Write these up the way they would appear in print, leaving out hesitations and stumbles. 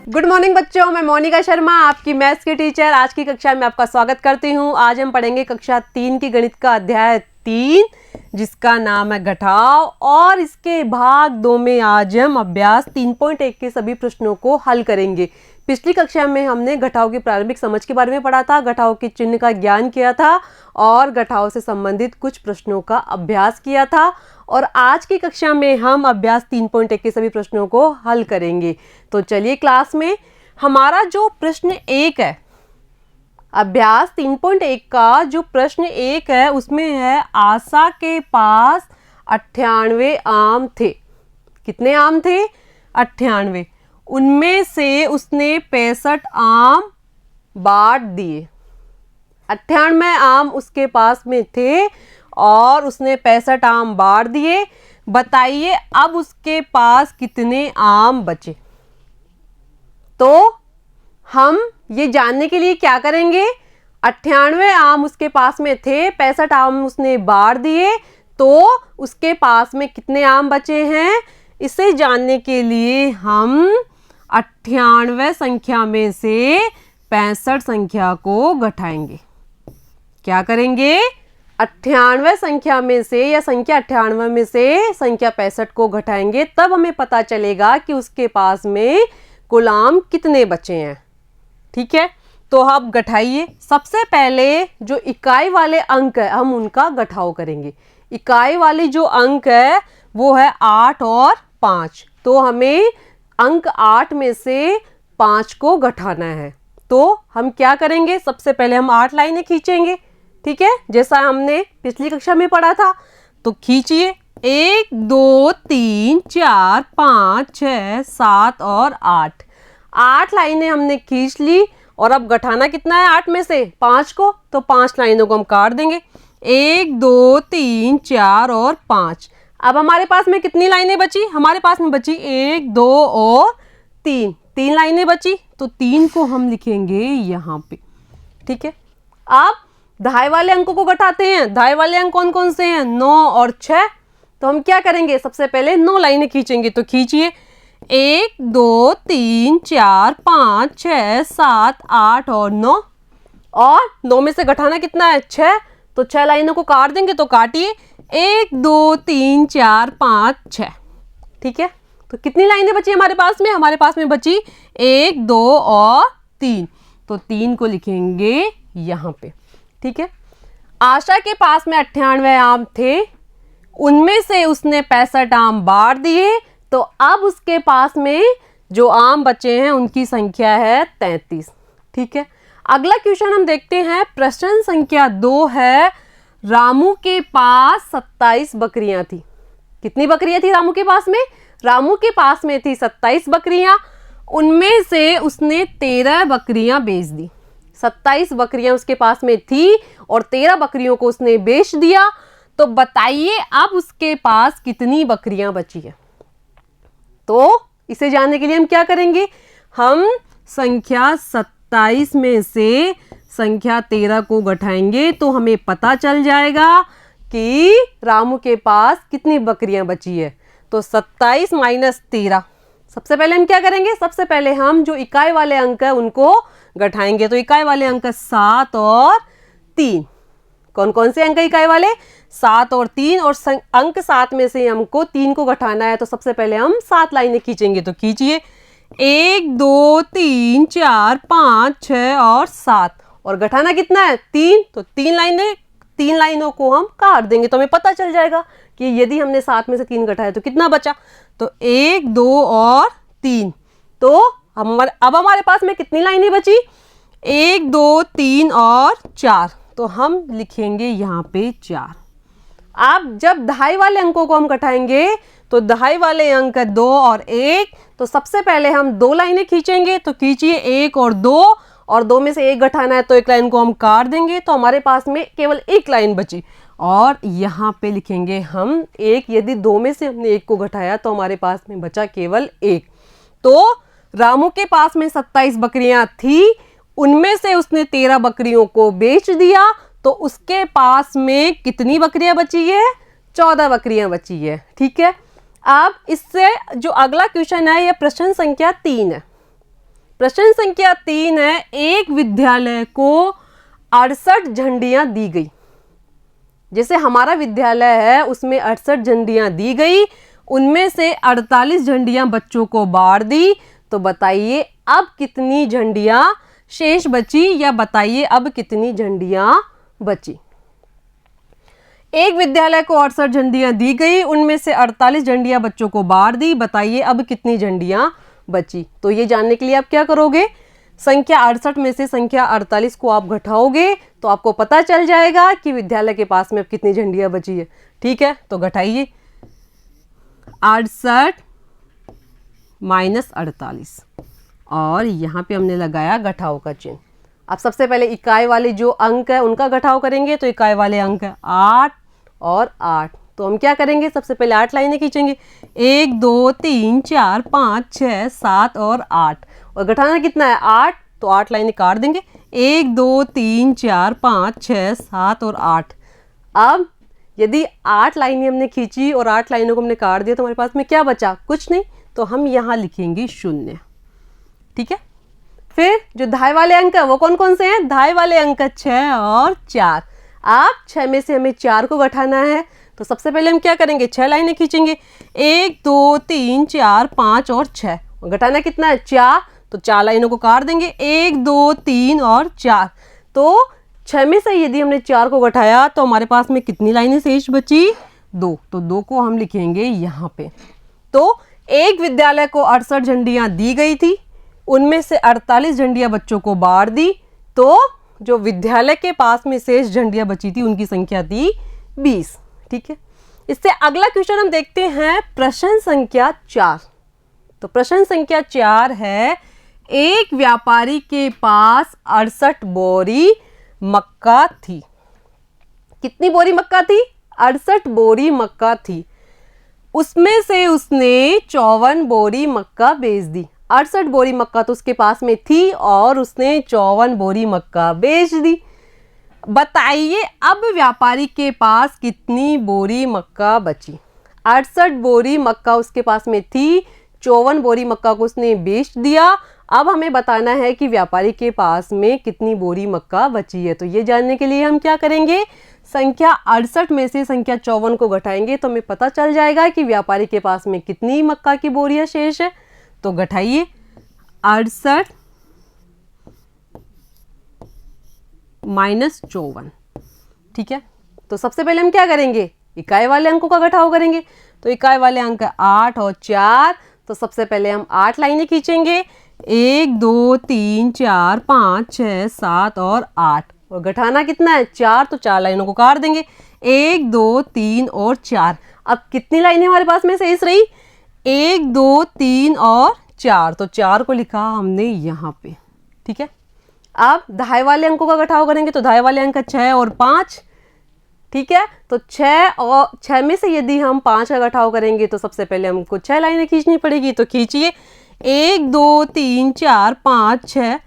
Good morning बच्चों, मैं मोनिका शर्मा आपकी मैथ्स की टीचर आज की कक्षा में आपका स्वागत करती हूँ। आज हम पढ़ेंगे कक्षा 3 की गणित का अध्याय 3 जिसका नाम है घटाव, और इसके भाग 2 में आज हम अभ्यास 3.1 के सभी प्रश्नों को हल करेंगे। पिछली कक्षा में हमने घटाव की प्रारंभिक समझ के बारे में पढ़ा था, घटाव के चिन्ह का ज्ञान किया था और घटाव से संबंधित कुछ प्रश्नों का अभ्यास किया था। और आज की कक्षा में हम अभ्यास 3.1 के सभी प्रश्नों को हल करेंगे। तो चलिए, क्लास में हमारा जो प्रश्न 1 है, अभ्यास 3.1 का जो प्रश्न 1 है उसमें है आशा के पास 98 आम थे। कितने आम थे? 98। उनमें से उसने 65 आम बांट दिए। 98 आम उसके पास में थे और उसने 65 आम बांट दिए। बताइए अब उसके पास कितने आम बचे। तो हम ये जानने के लिए क्या करेंगे, 98 आम उसके पास में थे, 65 आम उसने बांट दिए, तो उसके पास में कितने आम बचे हैं, इसे जानने के लिए हम 98 संख्या में से 65 संख्या को घटाएंगे। क्या करेंगे? 98 संख्या में से या संख्या 98 में से संख्या 65 को घटाएंगे, तब हमें पता चलेगा कि उसके पास में कुल आम कितने बचे हैं। ठीक है, तो आप घटाइए। सबसे पहले जो इकाई वाले अंक है हम उनका घटाव करेंगे। इकाई वाली जो अंक है वो है 8 और 5। तो हमें अंक 8 में से 5 को घटाना है। तो हम क्या करेंगे, सबसे पहले हम 8 लाइनें खींचेंगे। ठीक है, जैसा हमने पिछली कक्षा में पढ़ा था। तो खींचिए, 1 2 3 4 5 6 7 और 8। 8 लाइनें हमने खींच ली और अब घटाना कितना है 8 में से 5 को, तो 5 लाइनों को हम काट देंगे। 1 2 3 4 और 5। अब हमारे पास में कितनी लाइनें बची? हमारे पास में बची 1 2 और 3। 3 लाइनें बची, तो 3 को हम लिखेंगे यहाँ पे। ठीक है, अब दहाई वाले अंकों को घटाते हैं। दहाई वाले अंक कौन कौन से हैं? 9 और 6। तो हम क्या करेंगे, सबसे पहले 9 लाइनें खींचेंगे। तो खींचिए, 1 2 3 4 5 6 7 8 और 9। और 9 में से घटाना कितना है? 6। तो 6 लाइनों को काट देंगे। तो काटिए, 1 2 3 4 5 6। ठीक है, तो कितनी लाइनें बची हमारे पास में? हमारे पास में बची 1 2 और 3। तो 3 को लिखेंगे यहाँ पे। ठीक है, आशा के पास में 98 आम थे, उनमें से उसने 65 आम बांट दिए, तो अब उसके पास में जो आम बचे हैं उनकी संख्या है 33। ठीक है, अगला क्वेश्चन हम देखते हैं। प्रश्न संख्या 2 है, रामू के पास 27 बकरियां थी। कितनी बकरियां थी रामू के पास में? रामू के पास में थी 27 बकरियां। उनमें से उसने 13 बकरियां बेच दी। 27 बकरियां उसके पास में थी और 13 बकरियों को उसने बेच दिया। तो बताइए अब उसके पास कितनी बकरियां बची है। तो इसे जानने के लिए हम क्या करेंगे, हम संख्या 27 में से संख्या 13 को घटाएंगे, तो हमें पता चल जाएगा कि रामू के पास कितनी बकरियां बची है। तो 27 माइनस 13। सबसे पहले हम क्या करेंगे, सबसे पहले हम जो इकाई वाले अंक है उनको घटाएंगे। तो इकाई वाले अंक 7 और 3। कौन कौन से अंक इकाई वाले? 7 और 3। और अंक 7 में से हमको 3 को घटाना है। तो सबसे पहले हम 7 लाइनें खींचेंगे। तो खींचिए, 1 2 3 4 5 6 और 7। और घटाना कितना है? 3। तो 3 लाइनों को हम काट देंगे, तो हमें पता चल जाएगा कि यदि हमने 7 में से 3 घटाया तो कितना बचा। तो 1 2 और 3। तो अब हमारे पास में कितनी लाइनें बची? 1 2 3 और 4। तो हम लिखेंगे यहाँ पे 4। अब जब दहाई वाले अंकों को हम घटाएंगे, तो दहाई वाले अंक 2 और 1। तो सबसे पहले हम 2 लाइनें खींचेंगे। तो खींचिए, 1 और 2। और 2 में से 1 घटाना है, तो 1 लाइन को हम काट देंगे। तो हमारे पास में केवल 1 लाइन बची। और यहाँ पे लिखेंगे हम 1। यदि 2 में से हमने 1 को घटाया तो हमारे पास में बचा केवल 1। तो रामू के पास में 27 बकरियां थी, उनमें से उसने 13 बकरियों को बेच दिया। तो उसके पास में कितनी बकरियां बची है? 14 बकरियां बची है। ठीक है, अब इससे जो अगला क्वेश्चन है, यह प्रश्न संख्या 3 है। प्रश्न संख्या 3 है, एक विद्यालय को 68 झंडियां दी गई। जैसे हमारा विद्यालय है उसमें 68 झंडियां दी गई, उनमें से 48 झंडियां बच्चों को बांट दी। तो बताइए अब कितनी झंडियां शेष बची, या बताइए अब कितनी झंडियां बची। एक विद्यालय को 68 झंडियां दी गई, उनमें से 48 झंडियां बच्चों को बांट दी। बताइए अब कितनी झंडियां बची। तो ये जानने के लिए आप क्या करोगे, संख्या 68 में से संख्या 48 को आप घटाओगे तो आपको पता चल जाएगा कि विद्यालय के पास में अब कितनी झंडियां बची है। ठीक है, तो घटाइए 68 माइनस 48 और यहाँ पे हमने लगाया घटाव का चिन्ह। अब सबसे पहले इकाई वाले जो अंक है उनका घटाव करेंगे। तो इकाई वाले अंक है 8 और 8, तो हम क्या करेंगे, सबसे पहले 8 लाइनें खींचेंगे। 1 2 3 4 5 6 7 और 8, और घटाना कितना है 8, तो 8 लाइनें काट देंगे। 1 2 3 4 5 6 7 और 8। अब यदि 8 लाइनें हमने खींची और 8 लाइनों को हमने काट दिया तो हमारे पास में क्या बचा, कुछ नहीं। तो हम यहाँ लिखेंगे 0। ठीक है, फिर जो दाएं वाले अंक है वो कौन कौन से हैं, दाएं वाले अंक 6 और 4। आप 6 में से हमें 4 को घटाना है, तो सबसे पहले हम क्या करेंगे, 6 लाइनें खींचेंगे। 1 2 3 4 5 और 6, घटाना कितना है 4, तो 4 लाइनों को काट देंगे। 1 2 3 और 4, तो 6 में से यदि हमने 4 को घटाया तो हमारे पास में कितनी लाइनें शेष बची, 2। तो 2 को हम लिखेंगे यहाँ पे। तो एक विद्यालय को 68 झंडियां दी गई थी, उनमें से 48 झंडियां बच्चों को बांट दी, तो जो विद्यालय के पास में शेष झंडियां बची थी उनकी संख्या थी 20। ठीक है, इससे अगला क्वेश्चन हम देखते हैं प्रश्न संख्या 4। तो प्रश्न संख्या 4 है, एक व्यापारी के पास 68 बोरी मक्का थी। कितनी बोरी मक्का थी, 68 बोरी मक्का थी। उसमें से उसने 54 बोरी मक्का बेच दी। 68 बोरी मक्का तो उसके पास में थी और उसने 54 बोरी मक्का बेच दी। बताइए अब व्यापारी के पास कितनी बोरी मक्का बची। 68 बोरी मक्का उसके पास में थी, 54 बोरी मक्का को उसने बेच दिया। अब हमें बताना है कि व्यापारी के पास में कितनी बोरी मक्का बची है। तो ये जानने के लिए हम क्या करेंगे, संख्या 68 में से संख्या 54 को घटाएंगे तो हमें पता चल जाएगा कि व्यापारी के पास में कितनी मक्का की बोरियां शेष है। तो घटाइए 68 माइनस 54। ठीक है, तो सबसे पहले हम क्या करेंगे, इकाई वाले अंकों का घटाव करेंगे। तो इकाई वाले अंक 8 और 4, तो सबसे पहले हम 8 लाइनें खींचेंगे। 1 2 3 4 5 6 7 और 8, और घटाना कितना है 4, तो 4 लाइनों को काट देंगे। 1 2 3 और 4, अब कितनी लाइनें हमारे पास में शेष रही, 1 2 3 और 4, तो 4 को लिखा हमने यहाँ पे। ठीक है, अब दाएं वाले अंकों का घटाव करेंगे। तो दाएं वाले अंक 6 और 5। ठीक है, तो 6 में से यदि हम 5 का घटाव करेंगे तो सबसे पहले हमको 6 लाइनें खींचनी पड़ेगी। तो खींचिए 1 2 3 4 5 6।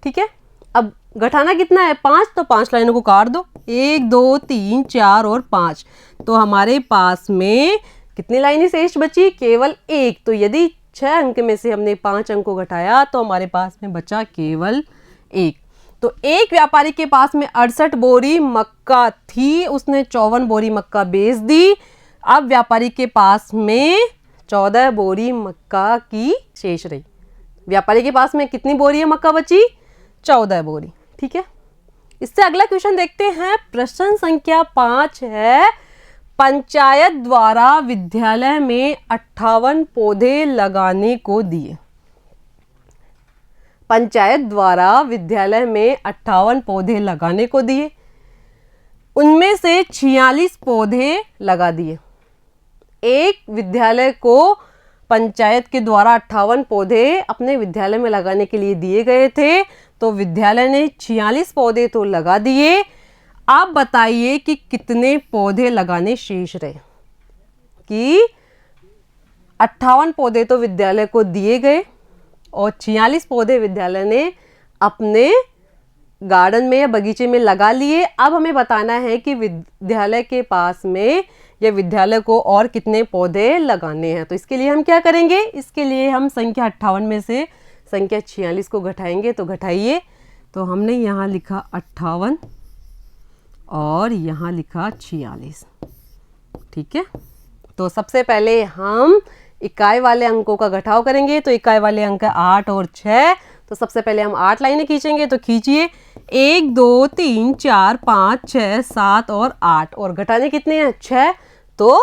ठीक है, अब घटाना कितना है 5, तो 5 लाइनों को काट दो। 1 2 3 4 और 5, तो हमारे पास में कितनी लाइनें शेष बची, केवल 1। तो यदि 6 अंक में से हमने 5 अंक को घटाया तो हमारे पास में बचा केवल 1। तो एक व्यापारी के पास में 68 बोरी मक्का थी, उसने 54 बोरी मक्का बेच दी। अब व्यापारी के पास में 14 बोरी मक्का की शेष रही। व्यापारी के पास में कितनी बोरी मक्का बची, 14 बोरी। ठीक है, इससे अगला क्वेश्चन देखते हैं। प्रश्न संख्या 5 है, पंचायत द्वारा विद्यालय में 58 पौधे लगाने को दिए। पंचायत द्वारा विद्यालय में 58 पौधे लगाने को दिए, उनमें से 46 पौधे लगा दिए। एक विद्यालय को पंचायत के द्वारा 58 पौधे अपने विद्यालय में लगाने के लिए दिए गए थे, तो विद्यालय ने 46 पौधे तो लगा दिए। आप बताइए कि कितने पौधे लगाने शेष रहे। कि 58 पौधे तो विद्यालय को दिए गए और 46 पौधे विद्यालय ने अपने गार्डन में या बगीचे में लगा लिए। अब हमें बताना है कि विद्यालय के पास में या विद्यालय को और कितने पौधे लगाने हैं। तो इसके लिए हम क्या करेंगे, इसके लिए हम संख्या 58 में से संख्या 46 को घटाएंगे तो घटाइए। तो हमने यहाँ लिखा 58 और यहाँ लिखा 46। ठीक है, तो सबसे पहले हम इकाई वाले अंकों का घटाव करेंगे। तो इकाई वाले अंक 8 और 6, तो सबसे पहले हम 8 लाइनें खींचेंगे। तो खींचिए 1 2 3 4 5 6 7 और 8, और घटाने कितने हैं 6, तो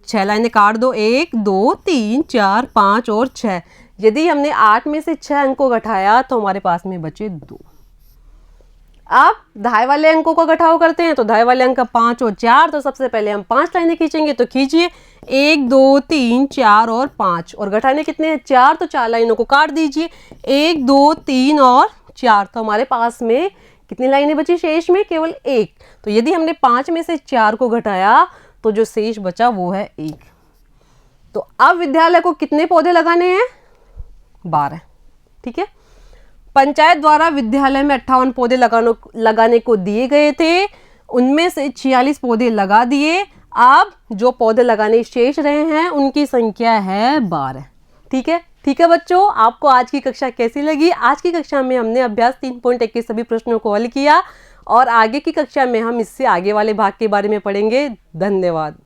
6 लाइनें काट दो, 1 2 3 4 5 और 6। यदि हमने 8 में से 6 अंक को घटाया तो हमारे पास में बचे 2। अब दहाई वाले अंकों का घटाव करते हैं। तो दहाई वाले अंक 5 और 4, तो सबसे पहले हम 5 लाइनें खींचेंगे। तो खींचिए 1 2 3 4 और 5, और घटाने कितने हैं 4, तो 4 लाइनों को काट दीजिए, 1 2 3 और 4। तो हमारे पास में कितनी लाइनें बची शेष में, केवल 1। तो यदि हमने 5 में से 4 को घटाया तो जो शेष बचा वो है 1। तो अब विद्यालय को कितने पौधे लगाने हैं, 12। ठीक है, पंचायत द्वारा विद्यालय में 58 पौधे लगाने को दिए गए थे, उनमें से 46 पौधे लगा दिए। अब जो पौधे लगाने शेष रहे हैं उनकी संख्या है 12। ठीक है, ठीक है बच्चों, आपको आज की कक्षा कैसी लगी? आज की कक्षा में हमने अभ्यास 3.1 के सभी प्रश्नों को हल किया, और आगे की कक्षा में हम इससे आगे वाले भाग के बारे में पढ़ेंगे। धन्यवाद।